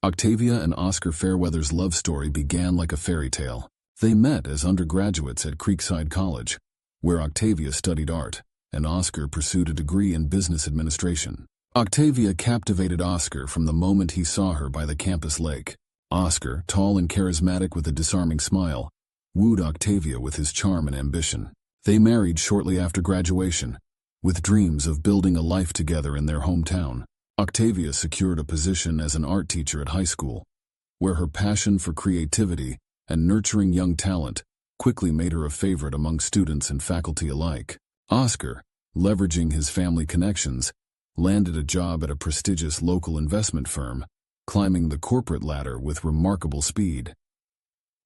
Octavia and Oscar Fairweather's love story began like a fairy tale. They met as undergraduates at Creekside College, where Octavia studied art, and Oscar pursued a degree in business administration. Octavia captivated Oscar from the moment he saw her by the campus lake. Oscar, tall and charismatic with a disarming smile, wooed Octavia with his charm and ambition. They married shortly after graduation, with dreams of building a life together in their hometown. Octavia secured a position as an art teacher at high school, where her passion for creativity and nurturing young talent quickly made her a favorite among students and faculty alike. Oscar, leveraging his family connections, landed a job at a prestigious local investment firm, climbing the corporate ladder with remarkable speed.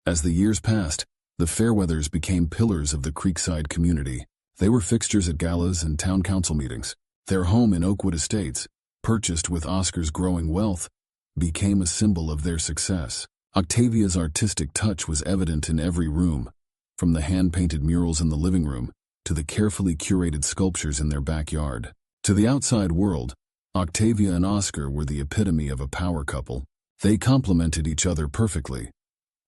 As the years passed, the Fairweathers became pillars of the Creekside community. They were fixtures at galas and town council meetings. Their home in Oakwood Estates, purchased with Oscar's growing wealth, became a symbol of their success. Octavia's artistic touch was evident in every room, from the hand-painted murals in the living room to the carefully curated sculptures in their backyard. To the outside world, Octavia and Oscar were the epitome of a power couple. They complemented each other perfectly.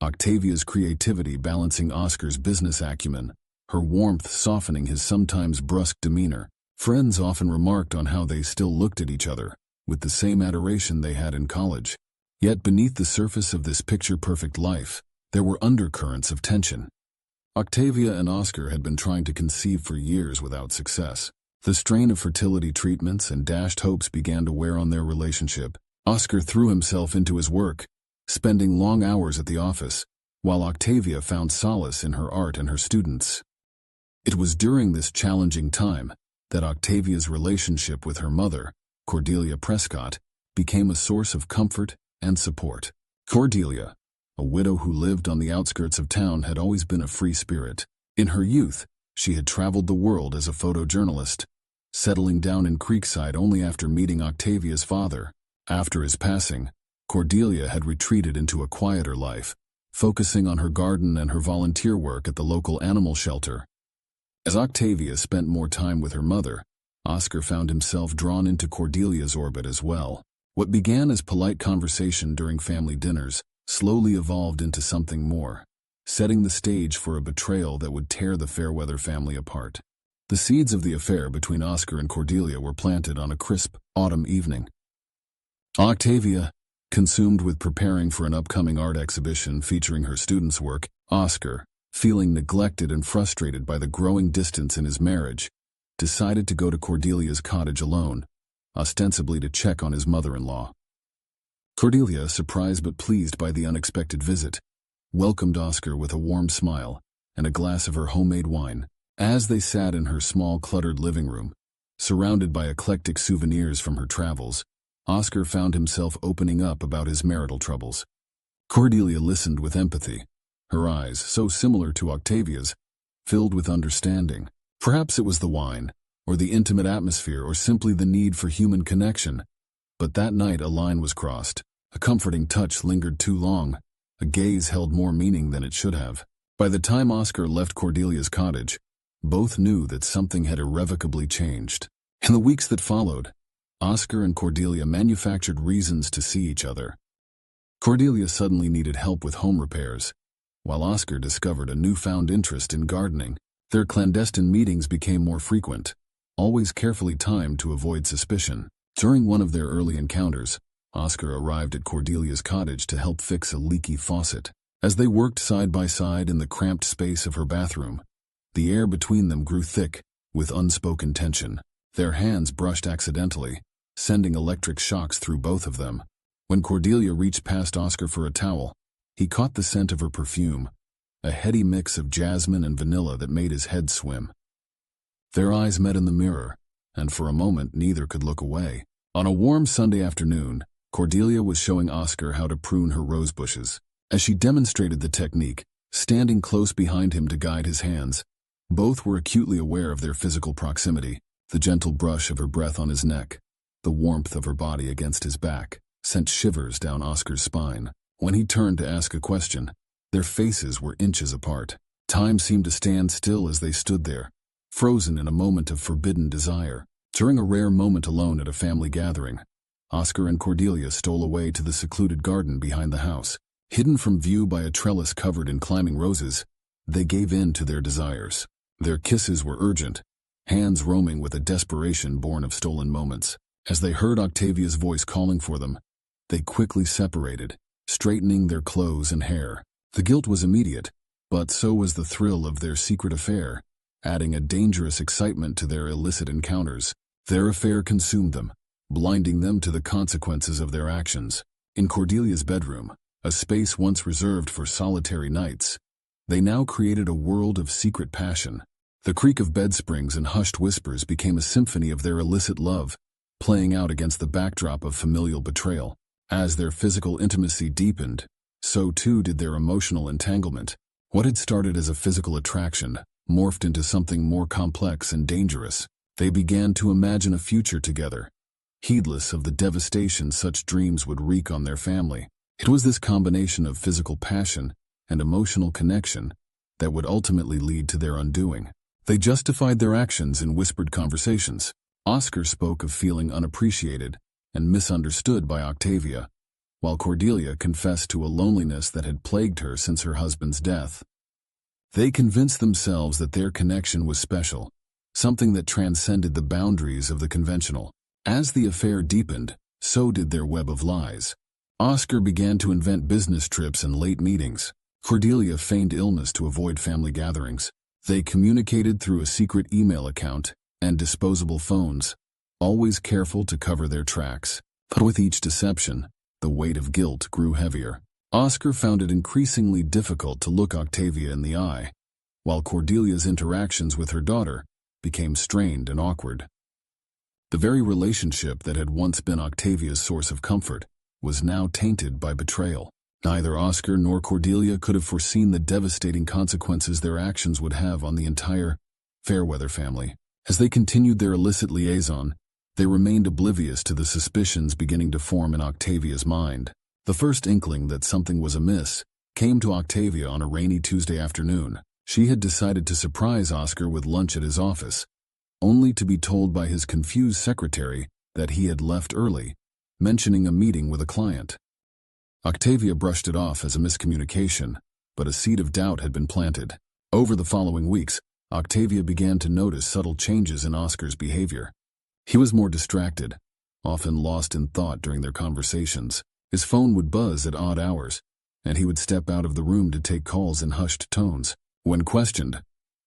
Octavia's creativity balancing Oscar's business acumen, her warmth softening his sometimes brusque demeanor. Friends often remarked on how they still looked at each other with the same adoration they had in college. Yet beneath the surface of this picture-perfect life, there were undercurrents of tension. Octavia and Oscar had been trying to conceive for years without success. The strain of fertility treatments and dashed hopes began to wear on their relationship. Oscar threw himself into his work, spending long hours at the office, while Octavia found solace in her art and her students. It was during this challenging time that Octavia's relationship with her mother, Cordelia Prescott, became a source of comfort and support. Cordelia, a widow who lived on the outskirts of town, had always been a free spirit. In her youth, she had traveled the world as a photojournalist, settling down in Creekside only after meeting Octavia's father. After his passing, Cordelia had retreated into a quieter life, focusing on her garden and her volunteer work at the local animal shelter. As Octavia spent more time with her mother, Oscar found himself drawn into Cordelia's orbit as well. What began as polite conversation during family dinners slowly evolved into something more, setting the stage for a betrayal that would tear the Fairweather family apart. The seeds of the affair between Oscar and Cordelia were planted on a crisp autumn evening. Octavia, consumed with preparing for an upcoming art exhibition featuring her students' work, Oscar, feeling neglected and frustrated by the growing distance in his marriage, decided to go to Cordelia's cottage alone, ostensibly to check on his mother-in-law. Cordelia, surprised but pleased by the unexpected visit, welcomed Oscar with a warm smile and a glass of her homemade wine. As they sat in her small, cluttered living room, surrounded by eclectic souvenirs from her travels, Oscar found himself opening up about his marital troubles. Cordelia listened with empathy, her eyes, so similar to Octavia's, filled with understanding. Perhaps it was the wine, or the intimate atmosphere, or simply the need for human connection. But that night a line was crossed. A comforting touch lingered too long. A gaze held more meaning than it should have. By the time Oscar left Cordelia's cottage, both knew that something had irrevocably changed. In the weeks that followed, Oscar and Cordelia manufactured reasons to see each other. Cordelia suddenly needed help with home repairs, while Oscar discovered a newfound interest in gardening. Their clandestine meetings became more frequent, always carefully timed to avoid suspicion. During one of their early encounters, Oscar arrived at Cordelia's cottage to help fix a leaky faucet. As they worked side by side in the cramped space of her bathroom, the air between them grew thick with unspoken tension. Their hands brushed accidentally, sending electric shocks through both of them. When Cordelia reached past Oscar for a towel, he caught the scent of her perfume, a heady mix of jasmine and vanilla that made his head swim. Their eyes met in the mirror, and for a moment neither could look away. On a warm Sunday afternoon, Cordelia was showing Oscar how to prune her rose bushes. As she demonstrated the technique, standing close behind him to guide his hands, both were acutely aware of their physical proximity. The gentle brush of her breath on his neck, the warmth of her body against his back, sent shivers down Oscar's spine. When he turned to ask a question, their faces were inches apart. Time seemed to stand still as they stood there, frozen in a moment of forbidden desire. During a rare moment alone at a family gathering, Oscar and Cordelia stole away to the secluded garden behind the house. Hidden from view by a trellis covered in climbing roses, they gave in to their desires. Their kisses were urgent, hands roaming with a desperation born of stolen moments. As they heard Octavia's voice calling for them, they quickly separated, straightening their clothes and hair. The guilt was immediate, but so was the thrill of their secret affair, adding a dangerous excitement to their illicit encounters. Their affair consumed them, blinding them to the consequences of their actions. In Cordelia's bedroom, a space once reserved for solitary nights, they now created a world of secret passion. The creak of bed springs and hushed whispers became a symphony of their illicit love, playing out against the backdrop of familial betrayal. As their physical intimacy deepened, so too did their emotional entanglement. What had started as a physical attraction morphed into something more complex and dangerous. They began to imagine a future together, heedless of the devastation such dreams would wreak on their family. It was this combination of physical passion and emotional connection that would ultimately lead to their undoing. They justified their actions in whispered conversations. Oscar spoke of feeling unappreciated and misunderstood by Octavia, while Cordelia confessed to a loneliness that had plagued her since her husband's death. They convinced themselves that their connection was special, something that transcended the boundaries of the conventional. As the affair deepened, so did their web of lies. Oscar began to invent business trips and late meetings. Cordelia feigned illness to avoid family gatherings. They communicated through a secret email account and disposable phones, always careful to cover their tracks. But with each deception, the weight of guilt grew heavier. Oscar found it increasingly difficult to look Octavia in the eye, while Cordelia's interactions with her daughter became strained and awkward. The very relationship that had once been Octavia's source of comfort was now tainted by betrayal. Neither Oscar nor Cordelia could have foreseen the devastating consequences their actions would have on the entire Fairweather family. As they continued their illicit liaison, they remained oblivious to the suspicions beginning to form in Octavia's mind. The first inkling that something was amiss came to Octavia on a rainy Tuesday afternoon. She had decided to surprise Oscar with lunch at his office, only to be told by his confused secretary that he had left early, mentioning a meeting with a client. Octavia brushed it off as a miscommunication, but a seed of doubt had been planted. Over the following weeks, Octavia began to notice subtle changes in Oscar's behavior. He was more distracted, often lost in thought during their conversations. His phone would buzz at odd hours, and he would step out of the room to take calls in hushed tones. When questioned,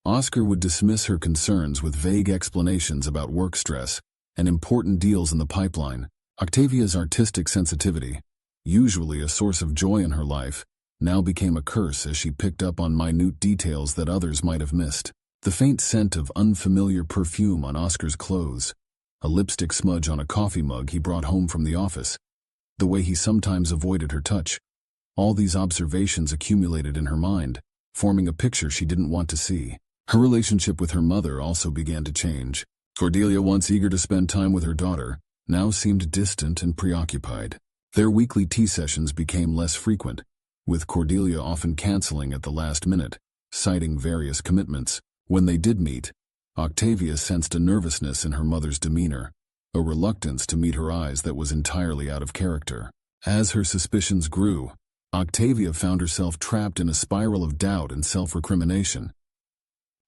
Oscar would dismiss her concerns with vague explanations about work stress and important deals in the pipeline. Octavia's artistic sensitivity, usually a source of joy in her life, now became a curse as she picked up on minute details that others might have missed. The faint scent of unfamiliar perfume on Oscar's clothes, a lipstick smudge on a coffee mug he brought home from the office, the way he sometimes avoided her touch. All these observations accumulated in her mind, forming a picture she didn't want to see. Her relationship with her mother also began to change. Cordelia, once eager to spend time with her daughter, now seemed distant and preoccupied. Their weekly tea sessions became less frequent, with Cordelia often canceling at the last minute, citing various commitments. When they did meet, Octavia sensed a nervousness in her mother's demeanor, a reluctance to meet her eyes that was entirely out of character. As her suspicions grew, Octavia found herself trapped in a spiral of doubt and self-recrimination.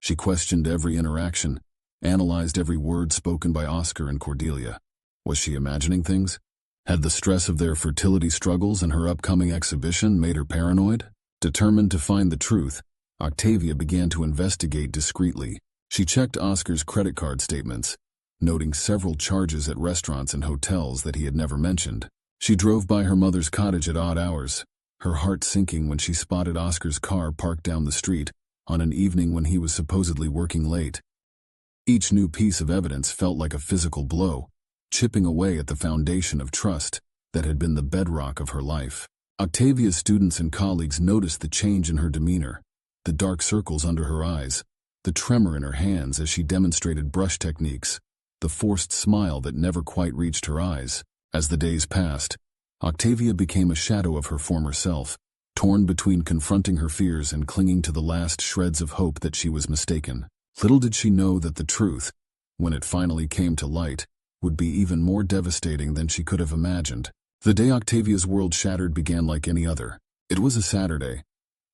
She questioned every interaction, analyzed every word spoken by Oscar and Cordelia. Was she imagining things? Had the stress of their fertility struggles and her upcoming exhibition made her paranoid? Determined to find the truth, Octavia began to investigate discreetly. She checked Oscar's credit card statements, noting several charges at restaurants and hotels that he had never mentioned. She drove by her mother's cottage at odd hours, her heart sinking when she spotted Oscar's car parked down the street on an evening when he was supposedly working late. Each new piece of evidence felt like a physical blow, chipping away at the foundation of trust that had been the bedrock of her life. Octavia's students and colleagues noticed the change in her demeanor, the dark circles under her eyes, the tremor in her hands as she demonstrated brush techniques, the forced smile that never quite reached her eyes. As the days passed, Octavia became a shadow of her former self, torn between confronting her fears and clinging to the last shreds of hope that she was mistaken. Little did she know that the truth, when it finally came to light, would be even more devastating than she could have imagined. The day Octavia's world shattered began like any other. It was a Saturday,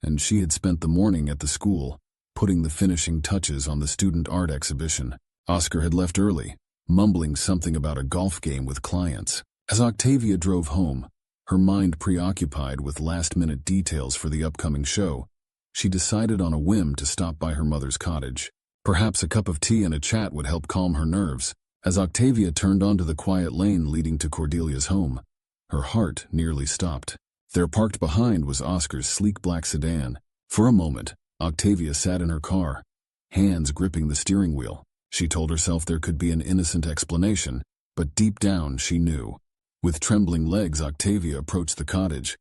and she had spent the morning at the school, putting the finishing touches on the student art exhibition. Oscar had left early, mumbling something about a golf game with clients. As Octavia drove home, her mind preoccupied with last-minute details for the upcoming show, she decided on a whim to stop by her mother's cottage. Perhaps a cup of tea and a chat would help calm her nerves. As Octavia turned onto the quiet lane leading to Cordelia's home, her heart nearly stopped. There parked behind was Oscar's sleek black sedan. For a moment, Octavia sat in her car, hands gripping the steering wheel. She told herself there could be an innocent explanation, but deep down she knew. With trembling legs, Octavia approached the cottage.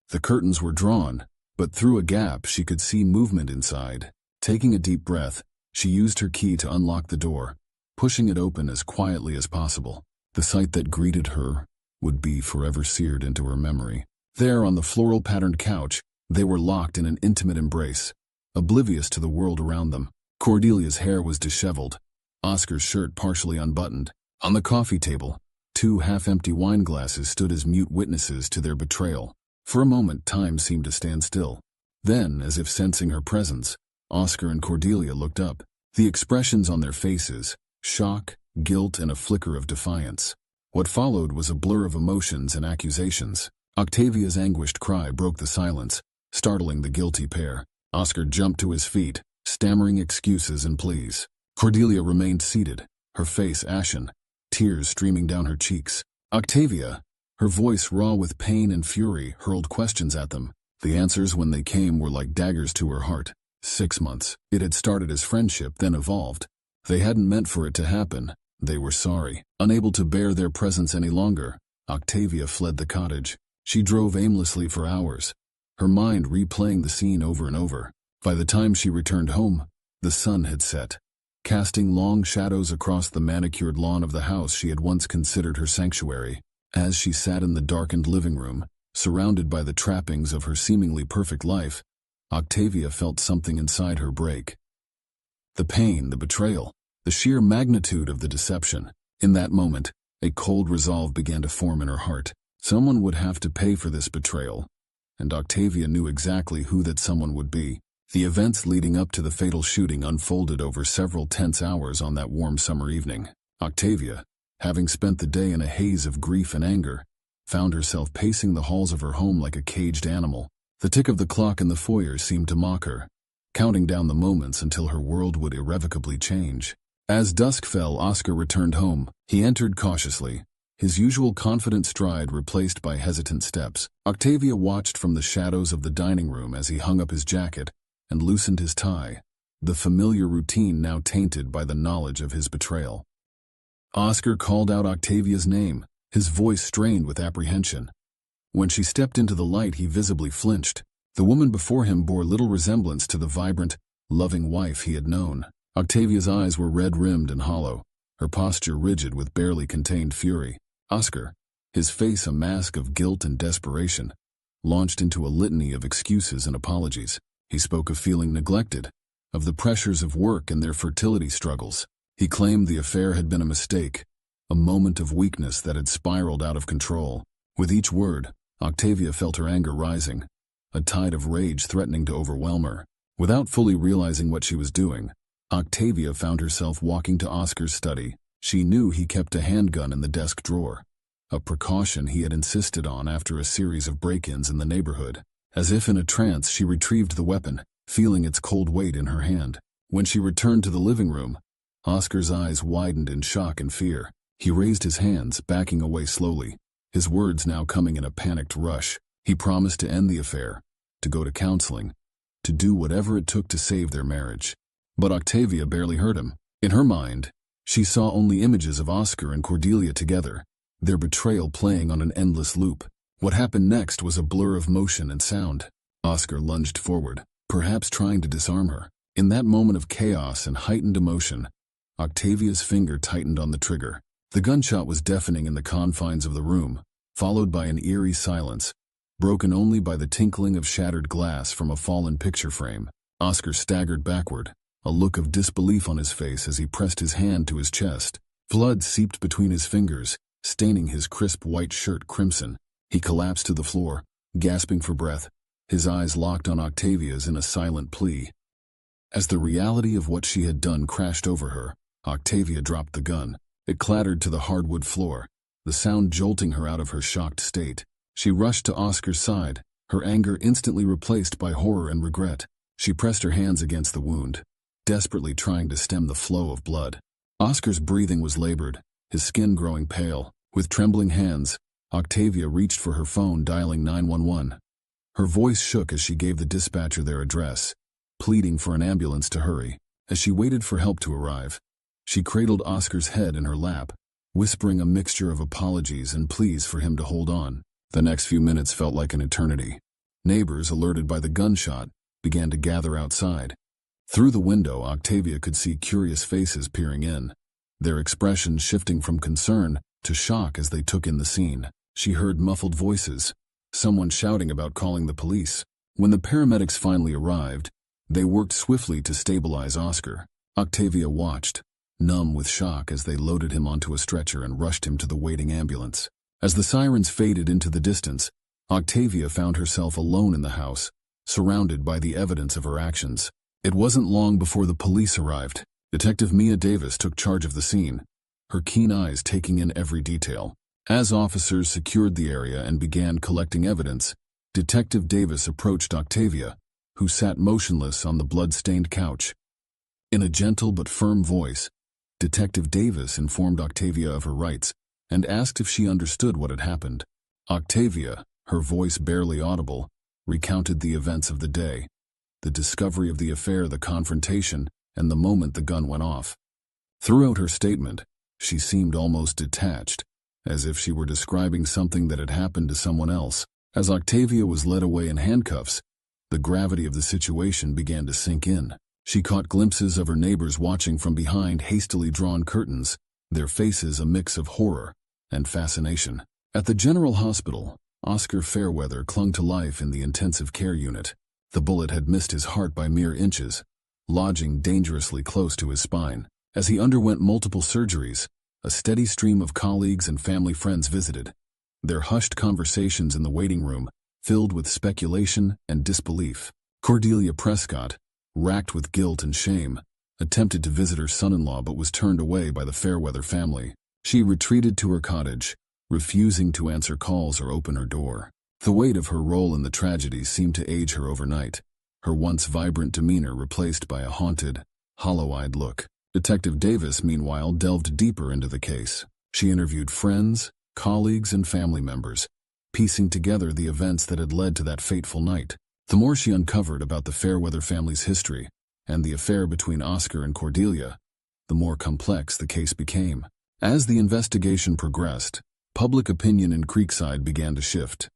The curtains were drawn, but through a gap she could see movement inside. Taking a deep breath, she used her key to unlock the door, pushing it open as quietly as possible. The sight that greeted her would be forever seared into her memory. There, on the floral-patterned couch, they were locked in an intimate embrace, oblivious to the world around them. Cordelia's hair was disheveled, Oscar's shirt partially unbuttoned. On the coffee table, 2 half-empty wine glasses stood as mute witnesses to their betrayal. For a moment, time seemed to stand still. Then, as if sensing her presence, Oscar and Cordelia looked up. The expressions on their faces, shock, guilt, and a flicker of defiance. What followed was a blur of emotions and accusations. Octavia's anguished cry broke the silence, startling the guilty pair. Oscar jumped to his feet, stammering excuses and pleas. Cordelia remained seated, her face ashen, tears streaming down her cheeks. Octavia, her voice raw with pain and fury, hurled questions at them. The answers, when they came, were like daggers to her heart. 6 months. It had started as friendship, then evolved. They hadn't meant for it to happen. They were sorry. Unable to bear their presence any longer, Octavia fled the cottage. She drove aimlessly for hours, her mind replaying the scene over and over. By the time she returned home, the sun had set, casting long shadows across the manicured lawn of the house she had once considered her sanctuary. As she sat in the darkened living room, surrounded by the trappings of her seemingly perfect life, Octavia felt something inside her break. The pain, the betrayal, the sheer magnitude of the deception. In that moment, a cold resolve began to form in her heart. Someone would have to pay for this betrayal, and Octavia knew exactly who that someone would be. The events leading up to the fatal shooting unfolded over several tense hours on that warm summer evening. Octavia, having spent the day in a haze of grief and anger, found herself pacing the halls of her home like a caged animal. The tick of the clock in the foyer seemed to mock her, counting down the moments until her world would irrevocably change. As dusk fell, Oscar returned home. He entered cautiously, his usual confident stride replaced by hesitant steps. Octavia watched from the shadows of the dining room as he hung up his jacket and loosened his tie, the familiar routine now tainted by the knowledge of his betrayal. Oscar called out Octavia's name, his voice strained with apprehension. When she stepped into the light, he visibly flinched. The woman before him bore little resemblance to the vibrant, loving wife he had known. Octavia's eyes were red-rimmed and hollow, her posture rigid with barely contained fury. Oscar, his face a mask of guilt and desperation, launched into a litany of excuses and apologies. He spoke of feeling neglected, of the pressures of work and their fertility struggles. He claimed the affair had been a mistake, a moment of weakness that had spiraled out of control. With each word, Octavia felt her anger rising, a tide of rage threatening to overwhelm her. Without fully realizing what she was doing, Octavia found herself walking to Oscar's study. She knew he kept a handgun in the desk drawer, a precaution he had insisted on after a series of break-ins in the neighborhood. As if in a trance, she retrieved the weapon, feeling its cold weight in her hand. When she returned to the living room, Oscar's eyes widened in shock and fear. He raised his hands, backing away slowly, his words now coming in a panicked rush. He promised to end the affair, to go to counseling, to do whatever it took to save their marriage. But Octavia barely heard him. In her mind, she saw only images of Oscar and Cordelia together, their betrayal playing on an endless loop. What happened next was a blur of motion and sound. Oscar lunged forward, perhaps trying to disarm her. In that moment of chaos and heightened emotion, Octavia's finger tightened on the trigger. The gunshot was deafening in the confines of the room, followed by an eerie silence, broken only by the tinkling of shattered glass from a fallen picture frame. Oscar staggered backward, a look of disbelief on his face as he pressed his hand to his chest. Blood seeped between his fingers, staining his crisp white shirt crimson. He collapsed to the floor, gasping for breath, his eyes locked on Octavia's in a silent plea. As the reality of what she had done crashed over her, Octavia dropped the gun. It clattered to the hardwood floor, the sound jolting her out of her shocked state. She rushed to Oscar's side, her anger instantly replaced by horror and regret. She pressed her hands against the wound, desperately trying to stem the flow of blood. Oscar's breathing was labored, his skin growing pale. With trembling hands, Octavia reached for her phone, dialing 911. Her voice shook as she gave the dispatcher their address, pleading for an ambulance to hurry. As she waited for help to arrive, she cradled Oscar's head in her lap, whispering a mixture of apologies and pleas for him to hold on. The next few minutes felt like an eternity. Neighbors, alerted by the gunshot, began to gather outside. Through the window, Octavia could see curious faces peering in, their expressions shifting from concern to shock as they took in the scene. She heard muffled voices, someone shouting about calling the police. When the paramedics finally arrived, they worked swiftly to stabilize Oscar. Octavia watched, numb with shock, as they loaded him onto a stretcher and rushed him to the waiting ambulance. As the sirens faded into the distance, Octavia found herself alone in the house, surrounded by the evidence of her actions. It wasn't long before the police arrived. Detective Mia Davis took charge of the scene, her keen eyes taking in every detail. As officers secured the area and began collecting evidence, Detective Davis approached Octavia, who sat motionless on the blood-stained couch. In a gentle but firm voice, Detective Davis informed Octavia of her rights and asked if she understood what had happened. Octavia, her voice barely audible, recounted the events of the day, the discovery of the affair, the confrontation, and the moment the gun went off. Throughout her statement, she seemed almost detached, as if she were describing something that had happened to someone else. As Octavia was led away in handcuffs, the gravity of the situation began to sink in. She caught glimpses of her neighbors watching from behind hastily drawn curtains, their faces a mix of horror and fascination. At the General Hospital, Oscar Fairweather clung to life in the intensive care unit. The bullet had missed his heart by mere inches, lodging dangerously close to his spine. As he underwent multiple surgeries, a steady stream of colleagues and family friends visited, their hushed conversations in the waiting room filled with speculation and disbelief. Cordelia Prescott, racked with guilt and shame, attempted to visit her son-in-law but was turned away by the Fairweather family. She retreated to her cottage, refusing to answer calls or open her door. The weight of her role in the tragedy seemed to age her overnight, her once vibrant demeanor replaced by a haunted, hollow-eyed look. Detective Davis, meanwhile, delved deeper into the case. She interviewed friends, colleagues, and family members, piecing together the events that had led to that fateful night. The more she uncovered about the Fairweather family's history and the affair between Oscar and Cordelia, the more complex the case became. As the investigation progressed, public opinion in Creekside began to shift.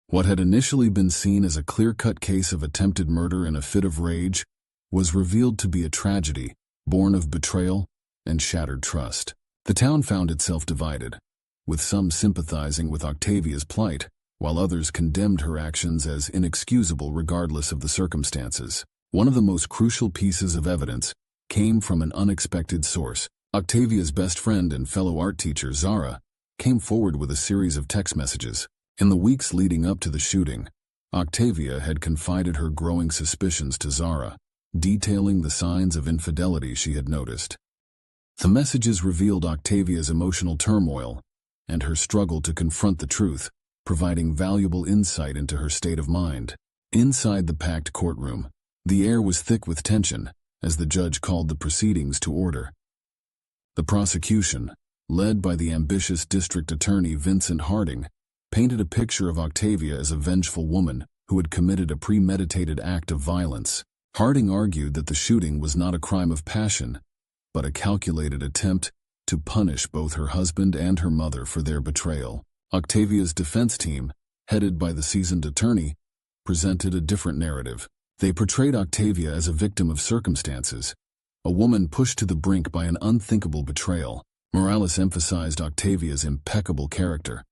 What had initially been seen as a clear-cut case of attempted murder in a fit of rage was revealed to be a tragedy born of betrayal and shattered trust. The town found itself divided, with some sympathizing with Octavia's plight, while others condemned her actions as inexcusable regardless of the circumstances. One of the most crucial pieces of evidence came from an unexpected source. Octavia's best friend and fellow art teacher, Zara, came forward with a series of text messages. In the weeks leading up to the shooting, Octavia had confided her growing suspicions to Zara, detailing the signs of infidelity she had noticed. The messages revealed Octavia's emotional turmoil and her struggle to confront the truth, providing valuable insight into her state of mind. Inside the packed courtroom, the air was thick with tension as the judge called the proceedings to order. The prosecution, led by the ambitious district attorney Vincent Harding, painted a picture of Octavia as a vengeful woman who had committed a premeditated act of violence. Harding argued that the shooting was not a crime of passion, but a calculated attempt to punish both her husband and her mother for their betrayal. Octavia's defense team, headed by the seasoned attorney, presented a different narrative. They portrayed Octavia as a victim of circumstances, a woman pushed to the brink by an unthinkable betrayal. Morales emphasized Octavia's impeccable character,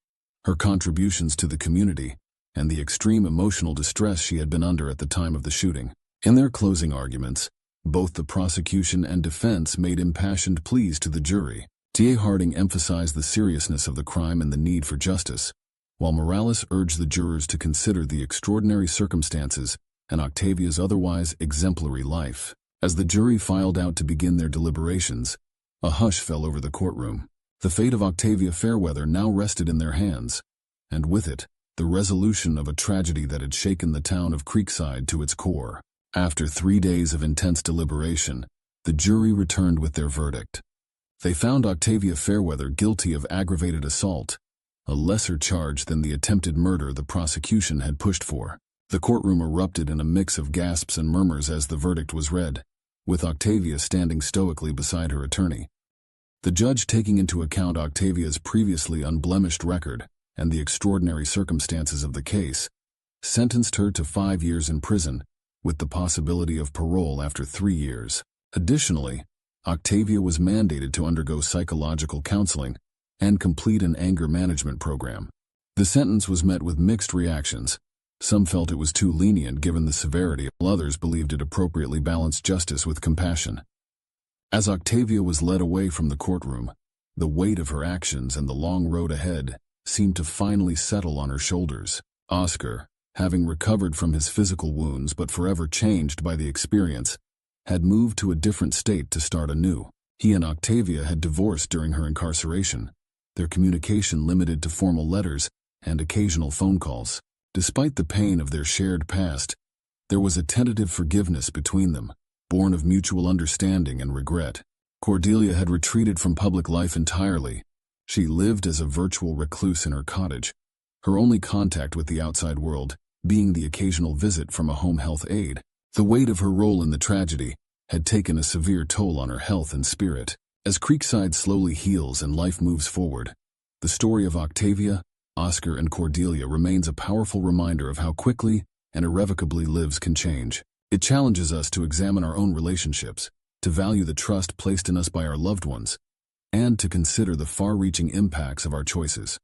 her contributions to the community, and the extreme emotional distress she had been under at the time of the shooting. In their closing arguments, both the prosecution and defense made impassioned pleas to the jury. T.A. Harding emphasized the seriousness of the crime and the need for justice, while Morales urged the jurors to consider the extraordinary circumstances and Octavia's otherwise exemplary life. As the jury filed out to begin their deliberations, a hush fell over the courtroom. The fate of Octavia Fairweather now rested in their hands, and with it, the resolution of a tragedy that had shaken the town of Creekside to its core. After 3 days of intense deliberation, the jury returned with their verdict. They found Octavia Fairweather guilty of aggravated assault, a lesser charge than the attempted murder the prosecution had pushed for. The courtroom erupted in a mix of gasps and murmurs as the verdict was read, with Octavia standing stoically beside her attorney. The judge, taking into account Octavia's previously unblemished record and the extraordinary circumstances of the case, sentenced her to 5 years in prison, with the possibility of parole after 3 years. Additionally, Octavia was mandated to undergo psychological counseling and complete an anger management program. The sentence was met with mixed reactions. Some felt it was too lenient given the severity, while others believed it appropriately balanced justice with compassion. As Octavia was led away from the courtroom, the weight of her actions and the long road ahead seemed to finally settle on her shoulders. Oscar, having recovered from his physical wounds but forever changed by the experience, had moved to a different state to start anew. He and Octavia had divorced during her incarceration, their communication limited to formal letters and occasional phone calls. Despite the pain of their shared past, there was a tentative forgiveness between them, born of mutual understanding and regret. Cordelia had retreated from public life entirely. She lived as a virtual recluse in her cottage, her only contact with the outside world being the occasional visit from a home health aide. The weight of her role in the tragedy had taken a severe toll on her health and spirit. As Creekside slowly heals and life moves forward, the story of Octavia, Oscar, and Cordelia remains a powerful reminder of how quickly and irrevocably lives can change. It challenges us to examine our own relationships, to value the trust placed in us by our loved ones, and to consider the far-reaching impacts of our choices.